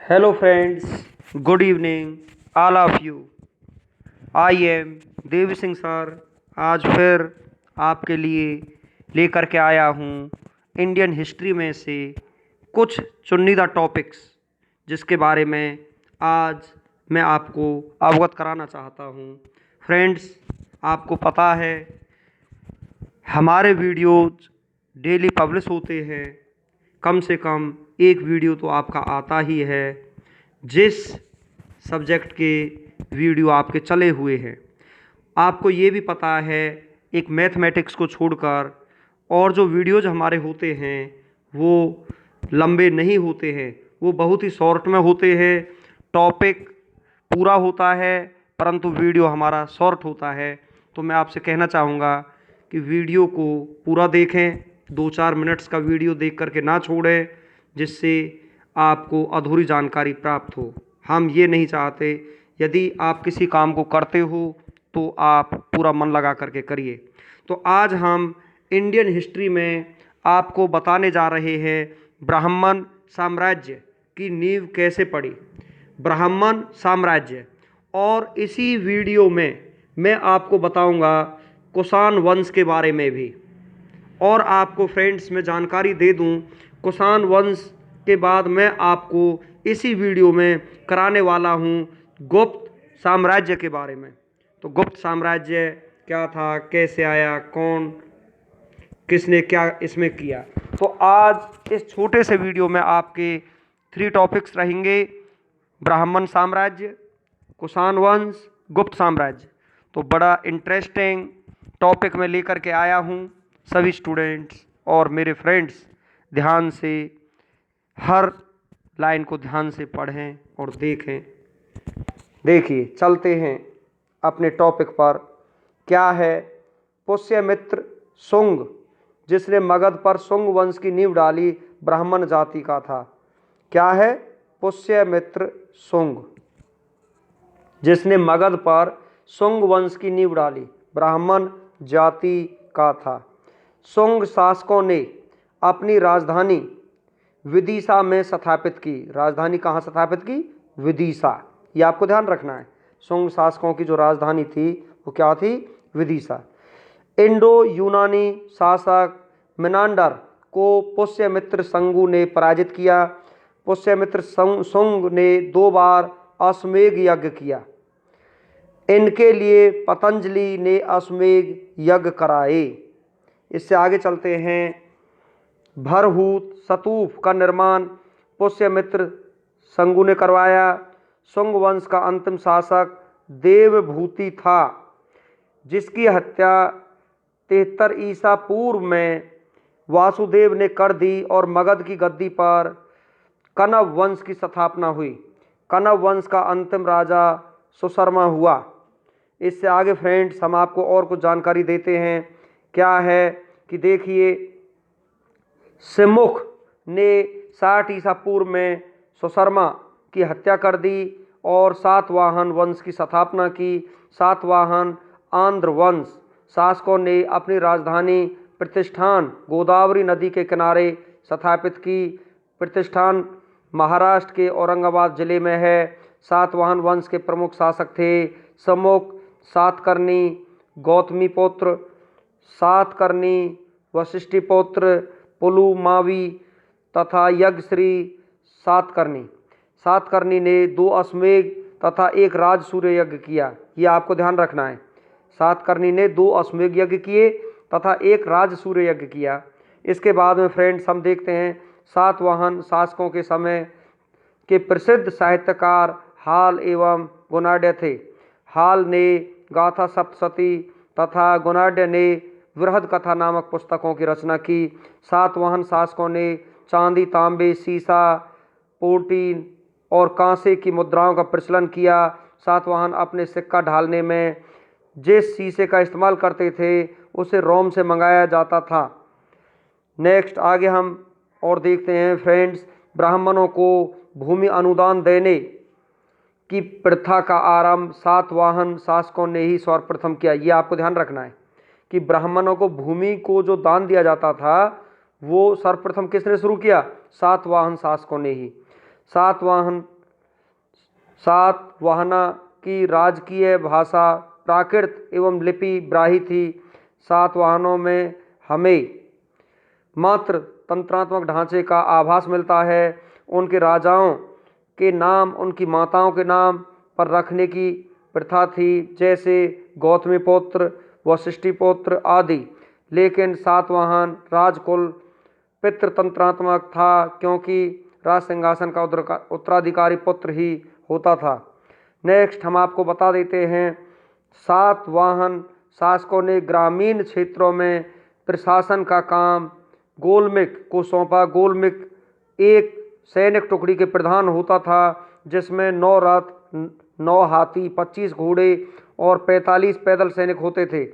Hello, friends. Good evening, all of you. I am Devi Singh sir. आज फिर आपके लिए लेकर के आया हूँ इंडियन हिस्ट्री में से कुछ चुनिंदा टॉपिक्स जिसके बारे में आज मैं आपको अवगत कराना चाहता हूँ। फ्रेंड्स, आपको पता है हमारे वीडियोज डेली पब्लिश होते हैं। कम से कम एक वीडियो तो आपका आता ही है जिस सब्जेक्ट के वीडियो आपके चले हुए हैं। आपको ये भी पता है एक मैथमेटिक्स को छोड़कर और जो वीडियोज हमारे होते हैं वो लंबे नहीं होते हैं, वो बहुत ही शॉर्ट में होते हैं। टॉपिक पूरा होता है परंतु वीडियो हमारा शॉर्ट होता है। तो मैं आपसे कहना चाहूँगा कि वीडियो को पूरा देखें, 2-4 मिनट्स का वीडियो देख करके ना छोड़ें जिससे आपको अधूरी जानकारी प्राप्त हो। हम ये नहीं चाहते। यदि आप किसी काम को करते हो तो आप पूरा मन लगा करके करिए। तो आज हम इंडियन हिस्ट्री में आपको बताने जा रहे हैं ब्राह्मण साम्राज्य की नींव कैसे पड़ी। ब्राह्मण साम्राज्य, और इसी वीडियो में मैं आपको बताऊंगा कुषाण वंश के बारे में भी। और आपको फ्रेंड्स मैं जानकारी दे दूं, कुषाण वंश के बाद मैं आपको इसी वीडियो में कराने वाला हूं गुप्त साम्राज्य के बारे में। तो गुप्त साम्राज्य क्या था, कैसे आया, कौन किसने क्या इसमें किया। तो आज इस छोटे से वीडियो में आपके 3 टॉपिक्स रहेंगे: ब्राह्मण साम्राज्य, कुषाण वंश, गुप्त साम्राज्य। तो बड़ा इंटरेस्टिंग टॉपिक में लेकर के आया हूँ। सभी स्टूडेंट्स और मेरे फ्रेंड्स ध्यान से हर लाइन को ध्यान से पढ़ें और देखें। देखिए, चलते हैं अपने टॉपिक पर। क्या है? पुष्यमित्र शुंग, जिसने मगध पर शुंग वंश की नींव डाली, ब्राह्मण जाति का था। क्या है? पुष्यमित्र शुंग, जिसने मगध पर शुंग वंश की नींव डाली, ब्राह्मण जाति का था। शुंग शासकों ने अपनी राजधानी विदिशा में स्थापित की। राजधानी कहाँ स्थापित की? विदिशा। ये आपको ध्यान रखना है। शुंग शासकों की जो राजधानी थी वो क्या थी? विदिशा। इंडो यूनानी शासक मिनांडर को पुष्यमित्र शुंग ने पराजित किया। पुष्यमित्र शुंग ने 2 बार अश्वमेध यज्ञ किया। इनके लिए पतंजलि ने अश्वमेध यज्ञ कराए। इससे आगे चलते हैं। भरहूत स्तूप का निर्माण पुष्यमित्र शुंग ने करवाया। शुंग वंश का अंतिम शासक देवभूति था, जिसकी हत्या 73 ईसा पूर्व में वासुदेव ने कर दी और मगध की गद्दी पर कण्व वंश की स्थापना हुई। कण्व वंश का अंतिम राजा सुशर्मा हुआ। इससे आगे फ्रेंड्स हम आपको और कुछ जानकारी देते हैं। क्या है कि देखिए, सिमुख ने 60 ईसा पूर्व में सुशर्मा की हत्या कर दी और सातवाहन वंश की स्थापना की। सातवाहन आंध्र वंश शासकों ने अपनी राजधानी प्रतिष्ठान गोदावरी नदी के किनारे स्थापित की। प्रतिष्ठान महाराष्ट्र के औरंगाबाद जिले में है। सातवाहन वंश के प्रमुख शासक थे सिमुख, सातकर्णी, गौतमीपुत्र, सातकर्णी, वशिष्ठिपुत्र, पुलुमावी तथा यज्ञश्री सातकर्णी। सातकर्णी ने 2 अश्वमेध तथा 1 राजसूय यज्ञ किया। ये आपको ध्यान रखना है। सातकर्णी ने 2 अश्वमेध यज्ञ किए तथा 1 राजसूय यज्ञ किया। इसके बाद में फ्रेंड्स हम देखते हैं सातवाहन शासकों के समय के प्रसिद्ध साहित्यकार हाल एवं गुणाढ्य थे। हाल ने गाथा सप्तशती तथा गुणाढ्य ने वृहद कथा नामक पुस्तकों की रचना की। सातवाहन शासकों ने चांदी, तांबे, सीसा, पोटीन और कांसे की मुद्राओं का प्रचलन किया। सातवाहन अपने सिक्का ढालने में जिस शीशे का इस्तेमाल करते थे उसे रोम से मंगाया जाता था। नेक्स्ट आगे हम और देखते हैं फ्रेंड्स, ब्राह्मणों को भूमि अनुदान देने की प्रथा का आरंभ सातवाहन शासकों ने ही सर्वप्रथम किया। ये आपको ध्यान रखना है कि ब्राह्मणों को भूमि को जो दान दिया जाता था वो सर्वप्रथम किसने शुरू किया? सातवाहन शासकों ने ही। सातवाहन सातवाहना की राजकीय भाषा प्राकृत एवं लिपि ब्राही थी। सातवाहनों में हमें मात्र तंत्रात्मक ढांचे का आभास मिलता है। उनके राजाओं के नाम उनकी माताओं के नाम पर रखने की प्रथा थी, जैसे गौतमीपुत्र, वशिष्ठिपुत्र आदि। लेकिन सातवाहन राजकुल पितृतंत्रात्मक था, क्योंकि राज सिंहासन का उत्तराधिकारी पुत्र ही होता था। नेक्स्ट हम आपको बता देते हैं, सातवाहन शासकों ने ग्रामीण क्षेत्रों में प्रशासन का काम गोलमिक को सौंपा। गोलमिक एक सैनिक टुकड़ी के प्रधान होता था, जिसमें 9 रथ, 9 हाथी, 25 घोड़े और 45 पैदल सैनिक होते थे।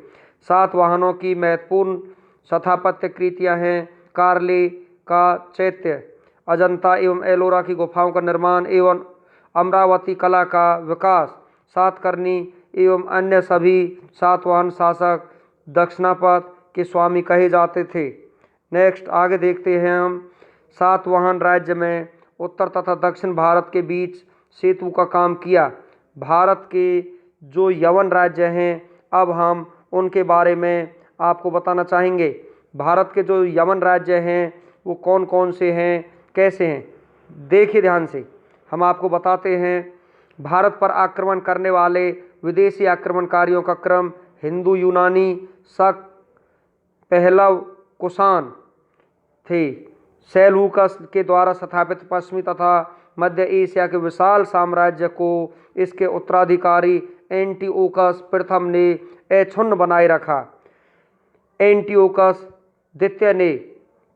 सातवाहनों की महत्वपूर्ण स्थापत्य कृतियाँ हैं कार्ले का चैत्य, अजंता एवं एलोरा की गुफाओं का निर्माण एवं अमरावती कला का विकास। सातकर्णी एवं अन्य सभी सातवाहन शासक दक्षिणापथ के स्वामी कहे जाते थे। नेक्स्ट आगे देखते हैं हम, सातवाहन राज्य में उत्तर तथा दक्षिण भारत के बीच सेतु का काम किया। भारत के जो यवन राज्य हैं, अब हम उनके बारे में आपको बताना चाहेंगे। भारत के जो यवन राज्य हैं वो कौन कौन से हैं, कैसे हैं, देखिए ध्यान से। हम आपको बताते हैं, भारत पर आक्रमण करने वाले विदेशी आक्रमणकारियों का क्रम हिंदू, यूनानी, शक, पहलव, कुषाण थे। सेल्यूकस के द्वारा स्थापित पश्चिमी तथा मध्य एशिया के विशाल साम्राज्य को इसके उत्तराधिकारी एंटिओकस प्रथम ने अक्षुण्ण बनाए रखा। एंटिओकस द्वितीय ने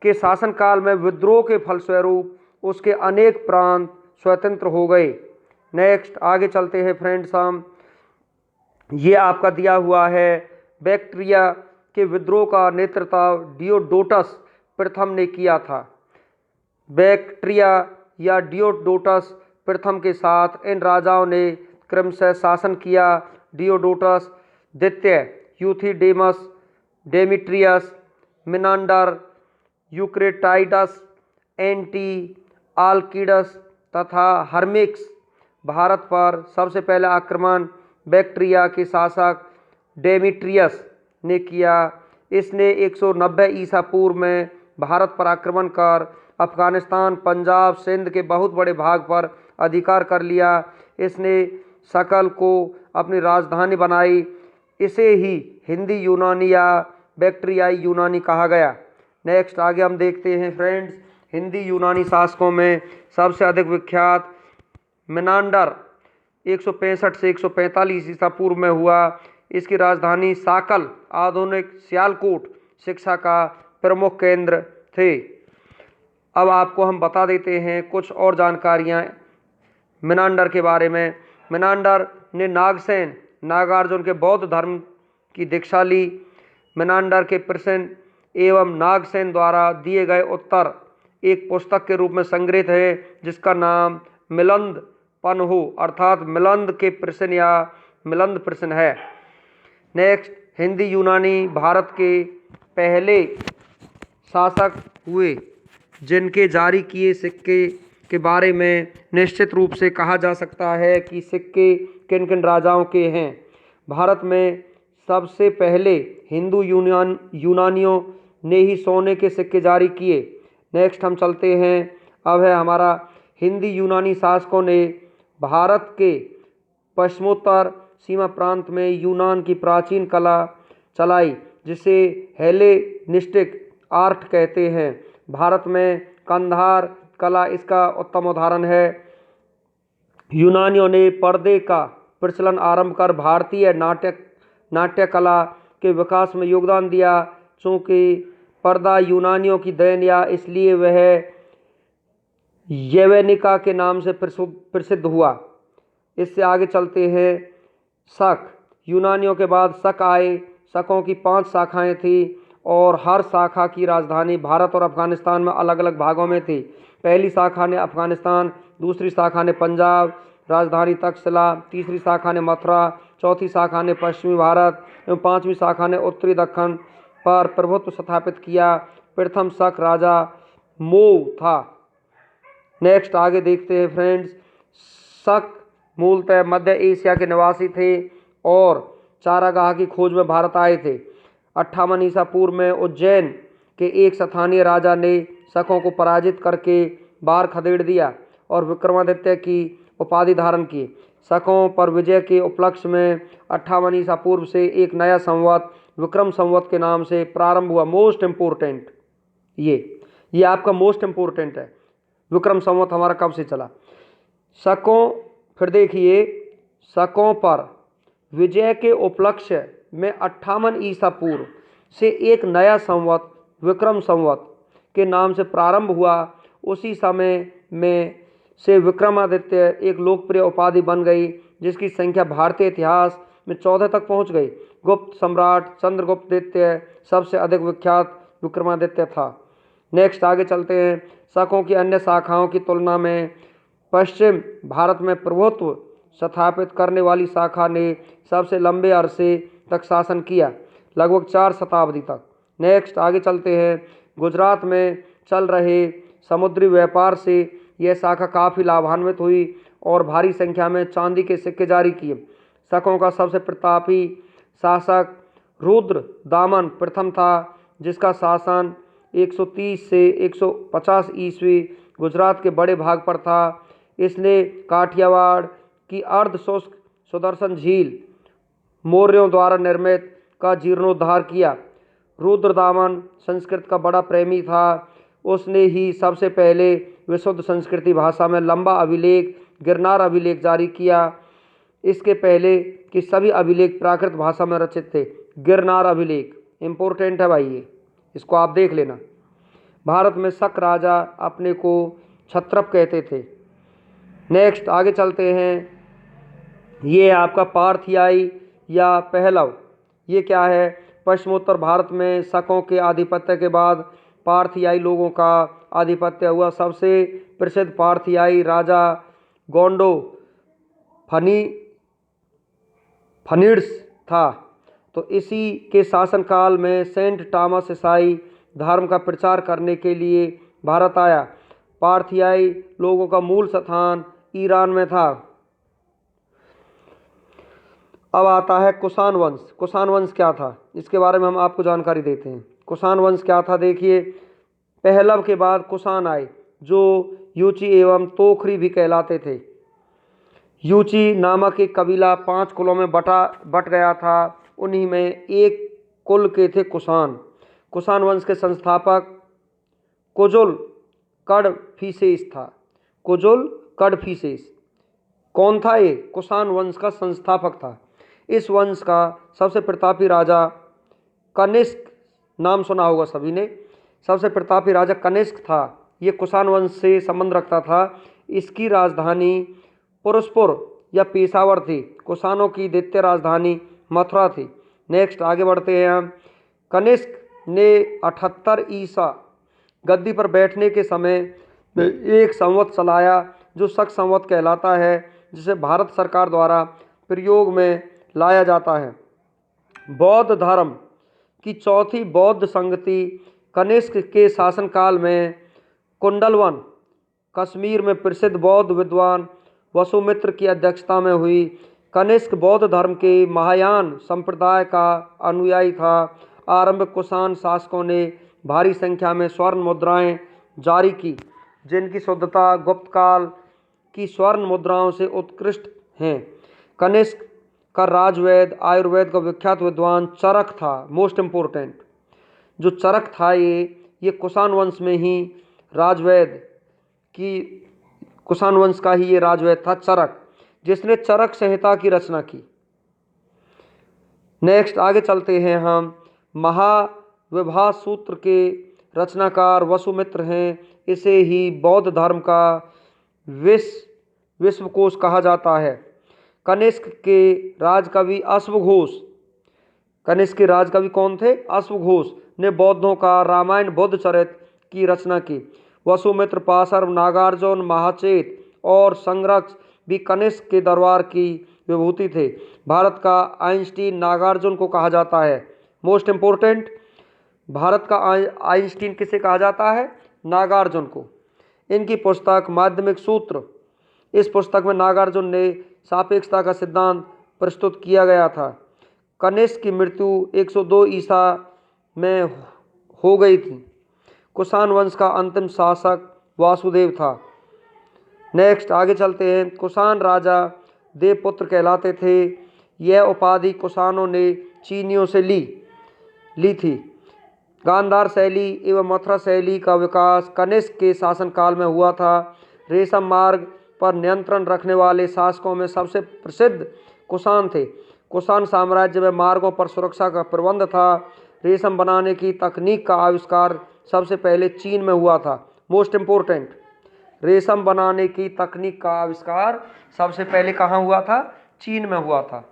के शासनकाल में विद्रोह के फलस्वरूप उसके अनेक प्रांत स्वतंत्र हो गए। नेक्स्ट आगे चलते हैं फ्रेंड्स, हम ये आपका दिया हुआ है, बैक्ट्रिया के विद्रोह का नेतृत्व डियोडोटस प्रथम ने किया था। बैक्ट्रिया या डियोडोटस प्रथम के साथ इन राजाओं ने क्रमशः शासन किया। डियोडोटस द्वितीय, यूथिडेमस, डेमिट्रियस, मिनांडर, यूक्रेटाइडस, एंटी आल्किडस तथा हर्मिक्स। भारत पर सबसे पहला आक्रमण बैक्ट्रिया के शासक डेमिट्रियस ने किया। इसने 190 ईसा पूर्व में भारत पर आक्रमण कर अफगानिस्तान, पंजाब, सिंध के बहुत बड़े भाग पर अधिकार कर लिया। इसने सकल को अपनी राजधानी बनाई। इसे ही हिंदी यूनानी या बैक्ट्रियाई यूनानी कहा गया। नेक्स्ट आगे हम देखते हैं फ्रेंड्स, हिंदी यूनानी शासकों में सबसे अधिक विख्यात मिनांडर 165 से 145 ईसा पूर्व में हुआ। इसकी राजधानी साकल, आधुनिक सियालकोट, शिक्षा का प्रमुख केंद्र थे। अब आपको हम बता देते हैं कुछ और जानकारियाँ मिनांडर के बारे में। मिनांडर ने नागसेन, नागार्जुन के बौद्ध धर्म की दीक्षा ली। मिनांडर के प्रश्न एवं नागसेन द्वारा दिए गए उत्तर एक पुस्तक के रूप में संग्रहित है, जिसका नाम मिलंद पन्हो अर्थात मिलंद के प्रश्न या मिलंद प्रश्न है। नेक्स्ट, हिंदी यूनानी भारत के पहले शासक हुए जिनके जारी किए सिक्के के बारे में निश्चित रूप से कहा जा सकता है कि सिक्के किन किन राजाओं के हैं। भारत में सबसे पहले हिंदू यूनानियों ने ही सोने के सिक्के जारी किए। नेक्स्ट हम चलते हैं, अब है हमारा हिंदी यूनानी शासकों ने भारत के पश्चिमोत्तर सीमा प्रांत में यूनान की प्राचीन कला चलाई, जिसे हेलेनिस्टिक आर्ट कहते हैं। भारत में कंधार कला इसका उत्तम उदाहरण है। यूनानियों ने पर्दे का प्रचलन आरंभ कर भारतीय नाट्य कला के विकास में योगदान दिया। चूँकि पर्दा यूनानियों की देन या इसलिए वह यवेनिका के नाम से प्रसिद्ध हुआ। इससे आगे चलते हैं, शक। यूनानियों के बाद शक आए। शकों की 5 शाखाएं थी और हर शाखा की राजधानी भारत और अफगानिस्तान में अलग अलग भागों में थी। पहली शाखा ने अफगानिस्तान, दूसरी शाखा ने पंजाब, राजधानी तक्षशिला, तीसरी शाखा ने मथुरा, चौथी शाखा ने पश्चिमी भारत एवं 5वीं शाखा ने उत्तरी दक्कन पर प्रभुत्व स्थापित किया। प्रथम शक राजा मोव था। नेक्स्ट आगे देखते हैं फ्रेंड्स, शक मूलतः मध्य एशिया के निवासी थे और चारागाह की खोज में भारत आए थे। 58 ईसा पूर्व में उज्जैन के एक स्थानीय राजा ने शकों को पराजित करके बाहर खदेड़ दिया और विक्रमादित्य की उपाधि धारण की। शकों पर विजय के उपलक्ष्य में 58 ईसा पूर्व से एक नया संवत विक्रम संवत के नाम से प्रारंभ हुआ। मोस्ट इम्पोर्टेंट ये आपका मोस्ट इम्पोर्टेंट है। विक्रम संवत हमारा कब से चला? शकों, फिर देखिए, शकों पर विजय के उपलक्ष्य में 58 ईसा पूर्व से एक नया संवत विक्रम संवत के नाम से प्रारंभ हुआ। उसी समय में से विक्रमादित्य एक लोकप्रिय उपाधि बन गई जिसकी संख्या भारतीय इतिहास में 14 तक पहुंच गई। गुप्त सम्राट चंद्रगुप्त द्वितीय सबसे अधिक विख्यात विक्रमादित्य था। नेक्स्ट आगे चलते हैं। शकों की अन्य शाखाओं की तुलना में पश्चिम भारत में प्रभुत्व स्थापित करने वाली शाखा ने सबसे लंबे अरसे तक शासन किया, लगभग 4 शताब्दी तक। नेक्स्ट आगे चलते हैं। गुजरात में चल रहे समुद्री व्यापार से यह शाखा काफ़ी लाभान्वित हुई और भारी संख्या में चांदी के सिक्के जारी किए। शकों का सबसे प्रतापी शासक रुद्र दामन प्रथम था, जिसका शासन 130 से 150 ईस्वी गुजरात के बड़े भाग पर था। इसने काठियावाड़ की अर्ध शुष्क सुदर्शन झील मौर्यों द्वारा निर्मित का जीर्णोद्धार किया। रुद्रदामन संस्कृत का बड़ा प्रेमी था। उसने ही सबसे पहले विशुद्ध संस्कृति भाषा में लंबा अभिलेख गिरनार अभिलेख जारी किया। इसके पहले कि सभी अभिलेख प्राकृत भाषा में रचित थे। गिरनार अभिलेख इम्पोर्टेंट है भाई, ये इसको आप देख लेना। भारत में शक राजा अपने को क्षत्रप कहते थे। नेक्स्ट आगे चलते हैं। ये आपका पार्थियाई या पहलव, ये क्या है? पश्चिमोत्तर भारत में शकों के आधिपत्य के बाद पार्थियाई लोगों का आधिपत्य हुआ। सबसे प्रसिद्ध पार्थियाई राजा गोंडो फनिड्स था। तो इसी के शासनकाल में सेंट टॉमस ईसाई धर्म का प्रचार करने के लिए भारत आया। पार्थियाई लोगों का मूल स्थान ईरान में था। अब आता है कुषाण वंश। कुषाण वंश क्या था, इसके बारे में हम आपको जानकारी देते हैं। कुषाण वंश क्या था, देखिए। पहलव के बाद कुषाण आए, जो यूची एवं तोखरी भी कहलाते थे। यूची नामक एक कबीला 5 कुलों में बट गया था। उन्हीं में एक कुल के थे कुषाण। कुषाण वंश के संस्थापक कुजुल कडफिसेस था। कुजुल कडफिसेस कौन था? ये कुषाण वंश का संस्थापक था। इस वंश का सबसे प्रतापी राजा कनिष्क, नाम सुना होगा सभी ने। सबसे प्रतापी राजा कनिष्क था। ये कुषाण वंश से संबंध रखता था। इसकी राजधानी पुरुषपुर या पेशावर थी। कुषाणों की द्वितीय राजधानी मथुरा थी। नेक्स्ट आगे बढ़ते हैं हम। कनिष्क ने 78 ईसा गद्दी पर बैठने के समय एक संवत चलाया जो शक संवत कहलाता है, जिसे भारत सरकार द्वारा प्रयोग में लाया जाता है। बौद्ध धर्म की चौथी बौद्ध संगति कनिष्क के शासनकाल में कुंडलवन कश्मीर में प्रसिद्ध बौद्ध विद्वान वसुमित्र की अध्यक्षता में हुई। कनिष्क बौद्ध धर्म के महायान संप्रदाय का अनुयायी था। आरंभिक कुषाण शासकों ने भारी संख्या में स्वर्ण मुद्राएं जारी की, जिनकी शुद्धता गुप्त काल की स्वर्ण मुद्राओं से उत्कृष्ट हैं। कनिष्क का राजवैद आयुर्वेद का विख्यात विद्वान चरक था। मोस्ट इम्पोर्टेंट जो चरक था, ये कुषाण वंश में ही राजवैद की कुषाण वंश का ही ये राजवैद था चरक, जिसने चरक संहिता की रचना की। नेक्स्ट आगे चलते हैं हम। महाविभा सूत्र के रचनाकार वसुमित्र हैं। इसे ही बौद्ध धर्म का विश्वकोश कहा जाता है। कनिष्क के राजकवि अश्वघोष, कनिष्क के राजकवि कौन थे? अश्वघोष ने बौद्धों का रामायण बुद्ध चरित की रचना की। वसुमित्र, पाशर, नागार्जुन, महाचेत और संरक्ष भी कनिष्क के दरबार की विभूति थे। भारत का आइंस्टीन नागार्जुन को कहा जाता है। मोस्ट इम्पोर्टेंट, भारत का आइंस्टीन किसे कहा जाता है? नागार्जुन को। इनकी पुस्तक माध्यमिक सूत्र इस पुस्तक में नागार्जुन ने सापेक्षता का सिद्धांत प्रस्तुत किया गया था। कनिष्क की मृत्यु 102 ईसा में हो गई थी। कुषाण वंश का अंतिम शासक वासुदेव था। नेक्स्ट आगे चलते हैं। कुषाण राजा देवपुत्र कहलाते थे। यह उपाधि कुषाणों ने चीनियों से ली थी। गांधार शैली एवं मथुरा शैली का विकास कनिष्क के शासनकाल में हुआ था। रेशम मार्ग पर नियंत्रण रखने वाले शासकों में सबसे प्रसिद्ध कुषाण थे। कुषाण साम्राज्य में मार्गों पर सुरक्षा का प्रबंध था। रेशम बनाने की तकनीक का आविष्कार सबसे पहले चीन में हुआ था। मोस्ट इम्पोर्टेंट, रेशम बनाने की तकनीक का आविष्कार सबसे पहले कहाँ हुआ था? चीन में हुआ था।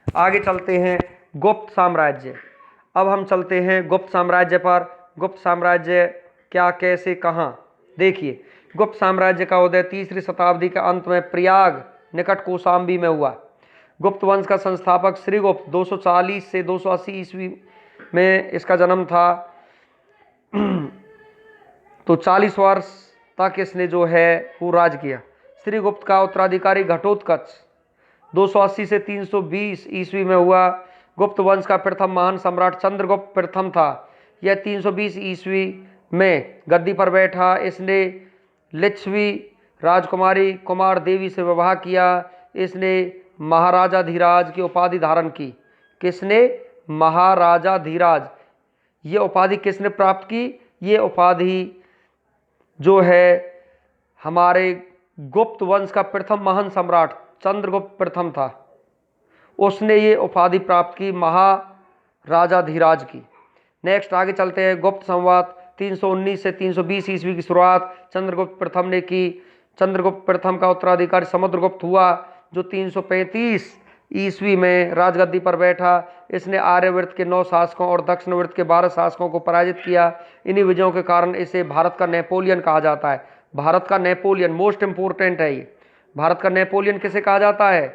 आगे चलते हैं गुप्त साम्राज्य। अब हम चलते हैं गुप्त साम्राज्य पर। गुप्त साम्राज्य क्या, कैसे, कहाँ? देखिए, गुप्त साम्राज्य का उदय 3री शताब्दी के अंत में प्रयाग निकट कौशाम्बी में हुआ। गुप्त वंश का संस्थापक श्रीगुप्त 240 से 280 ईस्वी में इसका जन्म था। तो 40 वर्ष तक इसने जो है वो राज किया। श्रीगुप्त का उत्तराधिकारी घटोत्कच 280 से 320 ईस्वी में हुआ। गुप्त वंश का प्रथम महान सम्राट चंद्रगुप्त प्रथम था। यह 320 ईस्वी में गद्दी पर बैठा। इसने लिच्छवी राजकुमारी कुमार देवी से विवाह किया। इसने महाराजाधिराज की उपाधि धारण की। किसने? महाराजाधिराज। ये उपाधि किसने प्राप्त की? ये उपाधि जो है हमारे गुप्त वंश का प्रथम महान सम्राट चंद्रगुप्त प्रथम था, उसने ये उपाधि प्राप्त की महाराजाधिराज की। नेक्स्ट आगे चलते हैं। गुप्त संवत 319 से 320 ईस्वी की शुरुआत चंद्रगुप्त प्रथम ने की। चंद्रगुप्त प्रथम का उत्तराधिकारी समुद्रगुप्त हुआ, जो 335 ईस्वी में राजगद्दी पर बैठा। इसने आर्यवर्त के 9 शासकों और दक्षिणवर्त के 12 शासकों को पराजित किया। इन्हीं विजयों के कारण इसे भारत का नेपोलियन कहा जाता है। भारत का नेपोलियन मोस्ट इंपोर्टेंट है ये। भारत का नेपोलियन किसे कहा जाता है?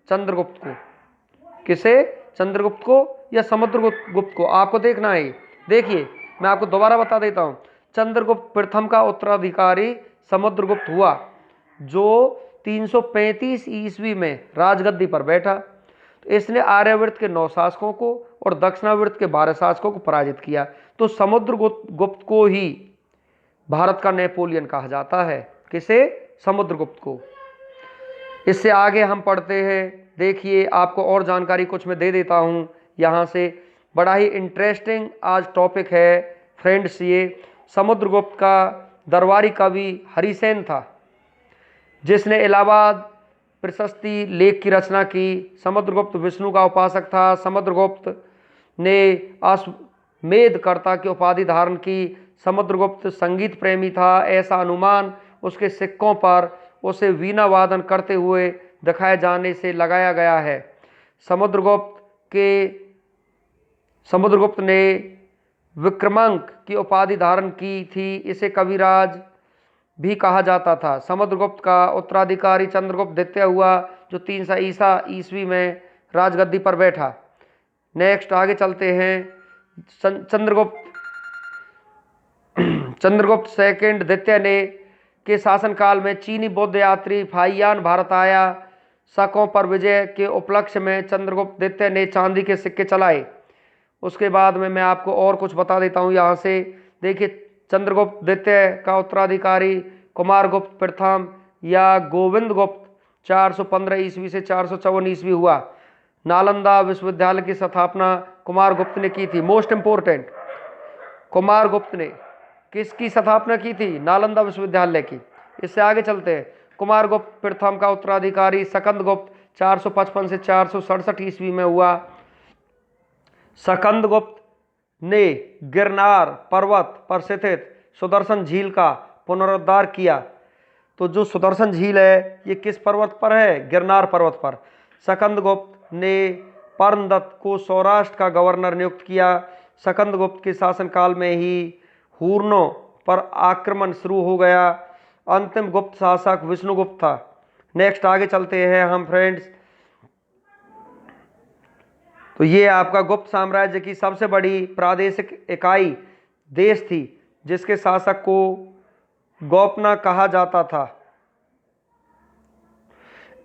चंद्रगुप्त को। किसे? चंद्रगुप्त को या समुद्रगुप्त को? आपको देखना है। देखिए, मैं आपको दोबारा बता देता हूं। चंद्रगुप्त प्रथम का उत्तराधिकारी समुद्रगुप्त हुआ, जो 335 ईस्वी में राजगद्दी पर बैठा। तो इसने आर्यवर्त के 9 शासकों को और दक्षिणावर्त के 12 शासकों को पराजित किया। तो समुद्रगुप्त को ही भारत का नेपोलियन कहा जाता है। किसे? समुद्रगुप्त को। इससे आगे हम पढ़ते हैं। देखिए, आपको और जानकारी कुछ मैं दे देता हूं यहाँ से। बड़ा ही इंटरेस्टिंग आज टॉपिक है फ्रेंड्स। ये समुद्रगुप्त का दरबारी कवि हरिसेन था, जिसने इलाहाबाद प्रशस्ति लेख की रचना की। समुद्रगुप्त विष्णु का उपासक था। समुद्रगुप्त ने अश्वमेधकर्ता की उपाधि धारण की। समुद्रगुप्त संगीत प्रेमी था, ऐसा अनुमान उसके सिक्कों पर उसे वीणा वादन करते हुए दिखाए जाने से लगाया गया है। समुद्रगुप्त ने विक्रमांक की उपाधि धारण की थी। इसे कविराज भी कहा जाता था। समुद्रगुप्त का उत्तराधिकारी चंद्रगुप्त द्वितीय हुआ, जो 300 ईस्वी में राजगद्दी पर बैठा। नेक्स्ट आगे चलते हैं। चंद्रगुप्त सेकंड द्वितीय ने के शासनकाल में चीनी बौद्ध यात्री फाहियान भारत आया। शकों पर विजय के उपलक्ष्य में चंद्रगुप्त द्वितीय ने चांदी के सिक्के चलाए। उसके बाद में मैं आपको और कुछ बता देता हूँ यहाँ से। देखिए, चंद्रगुप्त द्वितीय का उत्तराधिकारी कुमारगुप्त प्रथम या गोविंद गुप्त 415 ईस्वी से 454 ईस्वी हुआ। नालंदा विश्वविद्यालय की स्थापना कुमारगुप्त ने की थी। मोस्ट इंपोर्टेंट, कुमारगुप्त ने किसकी स्थापना की थी? नालंदा विश्वविद्यालय की। इससे आगे चलते हैं। कुमारगुप्त प्रथम का उत्तराधिकारी सकंदगुप्त 455 से 467 ईस्वी में हुआ। सकंदगुप्त ने गिरनार पर्वत पर स्थित सुदर्शन झील का पुनरुद्धार किया। तो जो सुदर्शन झील है ये किस पर्वत पर है? गिरनार पर्वत पर। सकंदगुप्त ने पर्णदत्त को सौराष्ट्र का गवर्नर नियुक्त किया। सकंदगुप्त के शासनकाल में ही हूर्णों पर आक्रमण शुरू हो गया। अंतिम गुप्त शासक विष्णुगुप्त था। नेक्स्ट आगे चलते हैं हम फ्रेंड्स। तो ये आपका गुप्त साम्राज्य की सबसे बड़ी प्रादेशिक इकाई देश थी, जिसके शासक को गोपना कहा जाता था।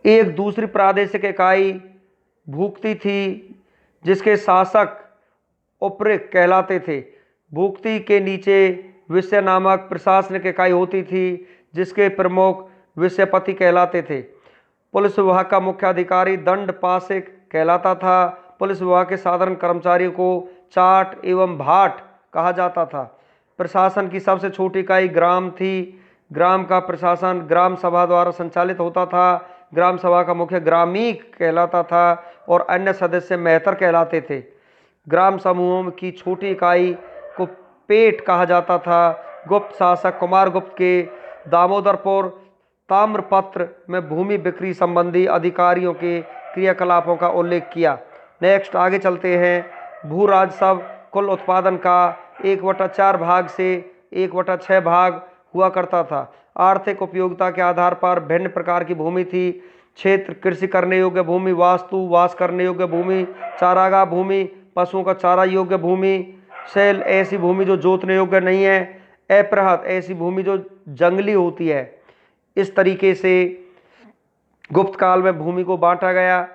एक दूसरी प्रादेशिक इकाई भूक्ति थी जिसके शासक उपरिक कहलाते थे। भूक्ति के नीचे विषय नामक प्रशासनिक इकाई होती थी जिसके प्रमुख विषयपति कहलाते थे। पुलिस विभाग का मुख्य अधिकारी दंड पाशिक कहलाता था। पुलिस विभाग के साधारण कर्मचारियों को चाट एवं भाट कहा जाता था। प्रशासन की सबसे छोटी इकाई ग्राम थी। ग्राम का प्रशासन ग्राम सभा द्वारा संचालित होता था। ग्राम सभा का मुख्य ग्रामीक कहलाता था और अन्य सदस्य मेहतर कहलाते थे। ग्राम समूहों की छोटी इकाई को पेट कहा जाता था। गुप्त शासक कुमार गुप्त के दामोदरपुर ताम्रपत्र में भूमि बिक्री संबंधी अधिकारियों के क्रियाकलापों का उल्लेख किया। नेक्स्ट आगे चलते हैं। भू राजस्व कुल उत्पादन का 1/4 भाग से 1/6 भाग हुआ करता था। आर्थिक उपयोगिता के आधार पर भिन्न प्रकार की भूमि थी। क्षेत्र कृषि करने योग्य भूमि, वास्तु वास करने योग्य भूमि, चारागाह भूमि, पशुओं का चारा योग्य भूमि, शैल ऐसी भूमि जो जोतने योग्य नहीं है, अपृहत ऐसी भूमि जो जंगली होती है। इस तरीके से गुप्त काल में भूमि को बांटा गया।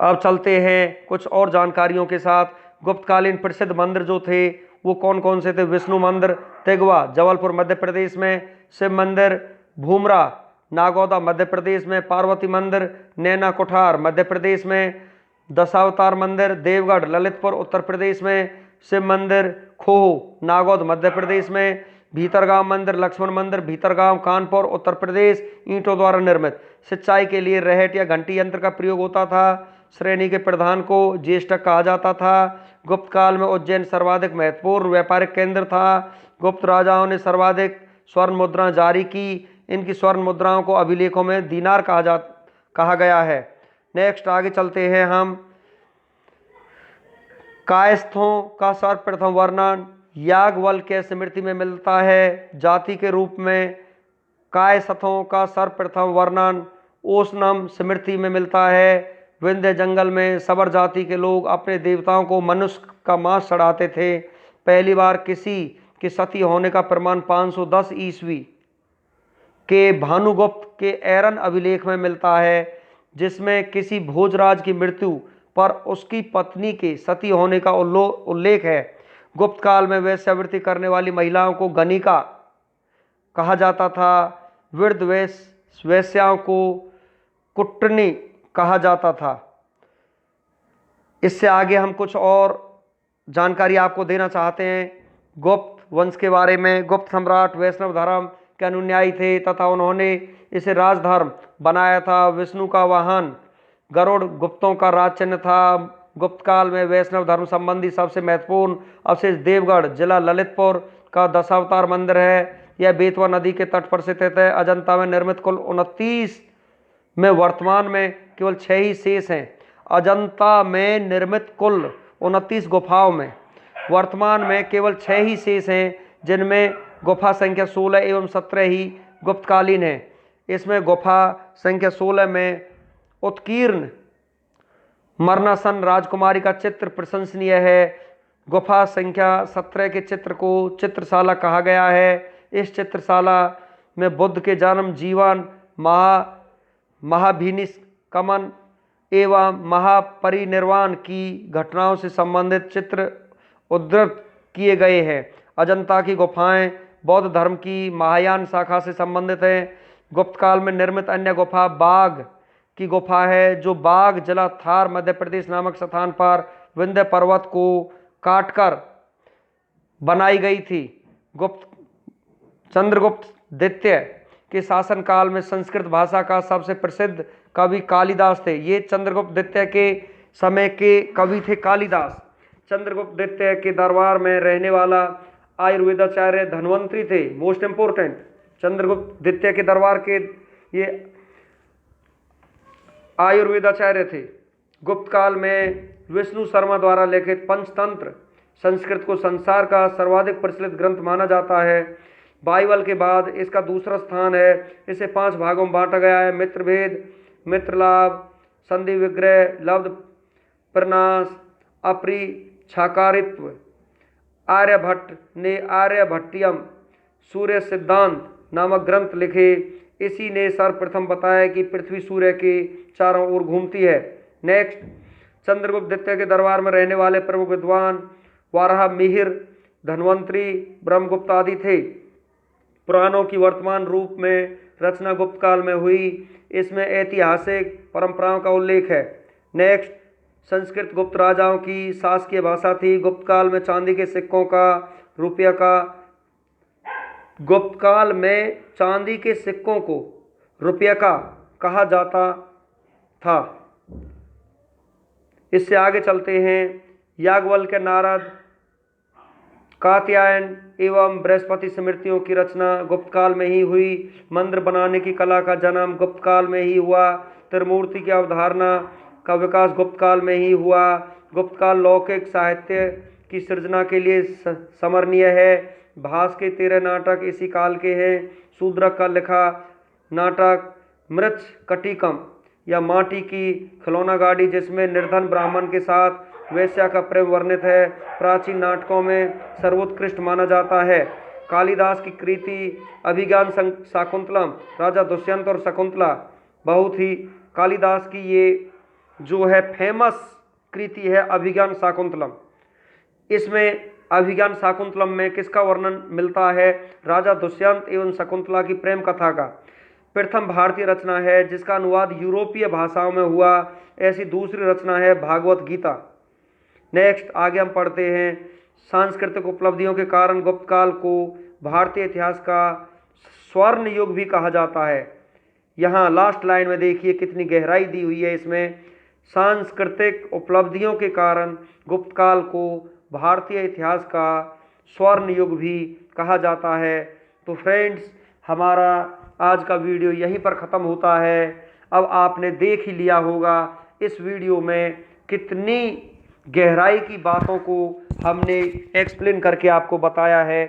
अब चलते हैं कुछ और जानकारियों के साथ। गुप्तकालीन प्रसिद्ध मंदिर जो थे वो कौन कौन से थे? विष्णु मंदिर तिगवा जबलपुर मध्य प्रदेश में, शिव मंदिर भूमरा नागौदा मध्य प्रदेश में, पार्वती मंदिर नैना कुठार मध्य प्रदेश में, दशावतार मंदिर देवगढ़ ललितपुर उत्तर प्रदेश में, शिव मंदिर खोह नागौद मध्य प्रदेश में, भीतरगांव मंदिर लक्ष्मण मंदिर भीतरगांव कानपुर उत्तर प्रदेश ईंटों द्वारा निर्मित। सिंचाई के लिए रहट या घंटी यंत्र का प्रयोग होता था। श्रेणी के प्रधान को ज्येष्ठक कहा जाता था। गुप्त काल में उज्जैन सर्वाधिक महत्वपूर्ण व्यापारिक केंद्र था। गुप्त राजाओं ने सर्वाधिक स्वर्ण मुद्राएं जारी की। इनकी स्वर्ण मुद्राओं को अभिलेखों में दीनार कहा गया है। नेक्स्ट आगे चलते हैं हम। कायस्थों का सर्वप्रथम वर्णन याज्ञवल्क्य के स्मृति में मिलता है। जाति के रूप में कायस्थों का सर्वप्रथम वर्णन ओशनम स्मृति में मिलता है। विंध्य जंगल में सबर जाति के लोग अपने देवताओं को मनुष्य का मांस चढ़ाते थे। पहली बार किसी के सती होने का प्रमाण 510 ईस्वी के भानुगुप्त के एरन अभिलेख में मिलता है, जिसमें किसी भोजराज की मृत्यु पर उसकी पत्नी के सती होने का उल्लेख है। गुप्त काल में वेश्यावृत्ति करने वाली महिलाओं को गणिका कहा जाता था। वृद्ध वेश्याओं को कुट्टनी कहा जाता था। इससे आगे हम कुछ और जानकारी आपको देना चाहते हैं गुप्त वंश के बारे में। गुप्त सम्राट वैष्णव धर्म के अनुयायी थे तथा उन्होंने इसे राजधर्म बनाया था। विष्णु का वाहन गरुड़ गुप्तों का राज चिन्ह था। गुप्त काल में वैष्णव धर्म संबंधी सबसे महत्वपूर्ण अवशेष देवगढ़ जिला ललितपुर का दशावतार मंदिर है। यह बेतवा नदी के तट पर स्थित है। अजंता में निर्मित कुल 29 में वर्तमान में केवल 6 ही शेष हैं। अजंता में निर्मित कुल 29 गुफाओं में वर्तमान में केवल 6 ही शेष हैं, जिनमें गुफा संख्या 16 एवं 17 ही गुप्तकालीन है। इसमें गुफा संख्या 16 में उत्कीर्ण मरणासन राजकुमारी का चित्र प्रशंसनीय है। गुफा संख्या 17 के चित्र को चित्रशाला कहा गया है। इस चित्रशाला में बुद्ध के जन्म, जीवन, महाभिनिष्कमन एवं महापरिनिर्वाण की घटनाओं से संबंधित चित्र उद्धृत किए गए हैं। अजंता की गुफाएं बौद्ध धर्म की महायान शाखा से संबंधित हैं। गुप्त काल में निर्मित अन्य गुफा बाघ की गुफा है, जो बाघ जिला थार मध्य प्रदेश नामक स्थान पर विंध्य पर्वत को काटकर बनाई गई थी। चंद्रगुप्त द्वितीय के शासनकाल में संस्कृत भाषा का सबसे प्रसिद्ध कवि कालिदास थे। ये चंद्रगुप्त द्वितीय के समय के कवि थे कालिदास। चंद्रगुप्त द्वितीय के दरबार में रहने वाला आयुर्वेदाचार्य धन्वंतरी थे। मोस्ट इंपोर्टेंट, चंद्रगुप्त द्वितीय के दरबार के ये आयुर्वेदाचार्य थे। गुप्त काल में विष्णु शर्मा द्वारा लिखित पंचतंत्र संस्कृत को संसार का सर्वाधिक प्रचलित ग्रंथ माना जाता है। बाइबल के बाद इसका दूसरा स्थान है। इसे 5 भागों में बांटा गया है। मित्रभेद, मित्रलाभ, संधि विग्रह, लब्ध प्रनाश, अपरिछाकारित्व। आर्यभट्ट ने आर्यभट्टियम सूर्य सिद्धांत नामक ग्रंथ लिखे। इसी ने सर्वप्रथम बताया कि पृथ्वी सूर्य के चारों ओर घूमती है। नेक्स्ट, चंद्रगुप्त द्वितीय के दरबार में रहने वाले प्रमुख विद्वान वाराह मिहिर, धन्वंतरी, ब्रह्मगुप्त आदि थे। पुराणों की वर्तमान रूप में रचना गुप्त काल में हुई। इसमें ऐतिहासिक परंपराओं का उल्लेख है। नेक्स्ट, संस्कृत गुप्त राजाओं की शासकीय भाषा थी। गुप्त काल में चांदी के सिक्कों का रुपये का गुप्त काल में चांदी के सिक्कों को रुपये का कहा जाता था। इससे आगे चलते हैं। याज्ञवल्क्य, नारद, कात्यायन एवं बृहस्पति स्मृतियों की रचना गुप्त काल में ही हुई। मंदिर बनाने की कला का जन्म गुप्त काल में ही हुआ। त्रिमूर्ति की अवधारणा का विकास गुप्त काल में ही हुआ। गुप्त काल लौकिक साहित्य की सृजना के लिए स्मरणीय है। भास के 13 नाटक इसी काल के हैं। शूद्रक का लिखा नाटक मृच्छ कटिकम या माटी की खिलौना गाड़ी, जिसमें निर्धन ब्राह्मण के साथ वेश्या का प्रेम वर्णित है, प्राचीन नाटकों में सर्वोत्कृष्ट माना जाता है। कालिदास की कृति अभिज्ञान शाकुंतलम, राजा दुष्यंत और शकुंतला, बहुत ही कालिदास की ये जो है फेमस कृति है अभिज्ञान शाकुंतलम। इसमें अभिज्ञान शाकुंतलम में किसका वर्णन मिलता है? राजा दुष्यंत एवं शकुंतला की प्रेम कथा का। प्रथम भारतीय रचना है जिसका अनुवाद यूरोपीय भाषाओं में हुआ। ऐसी दूसरी रचना है भागवत गीता। नेक्स्ट, आगे हम पढ़ते हैं। सांस्कृतिक उपलब्धियों के कारण गुप्त काल को भारतीय इतिहास का स्वर्ण युग भी कहा जाता है। यहाँ लास्ट लाइन में देखिए कितनी गहराई दी हुई है इसमें। सांस्कृतिक उपलब्धियों के कारण गुप्त काल को भारतीय इतिहास का स्वर्ण युग भी कहा जाता है। तो फ्रेंड्स, हमारा आज का वीडियो यहीं पर ख़त्म होता है। अब आपने देख ही लिया होगा इस वीडियो में कितनी गहराई की बातों को हमने एक्सप्लेन करके आपको बताया है।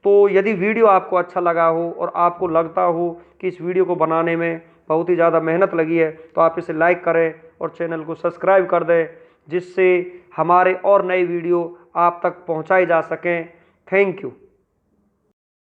तो यदि वीडियो आपको अच्छा लगा हो और आपको लगता हो कि इस वीडियो को बनाने में बहुत ही ज़्यादा मेहनत लगी है, तो आप इसे लाइक करें और चैनल को सब्सक्राइब कर दें, जिससे हमारे और नए वीडियो आप तक पहुंचाए जा सकें। Thank you.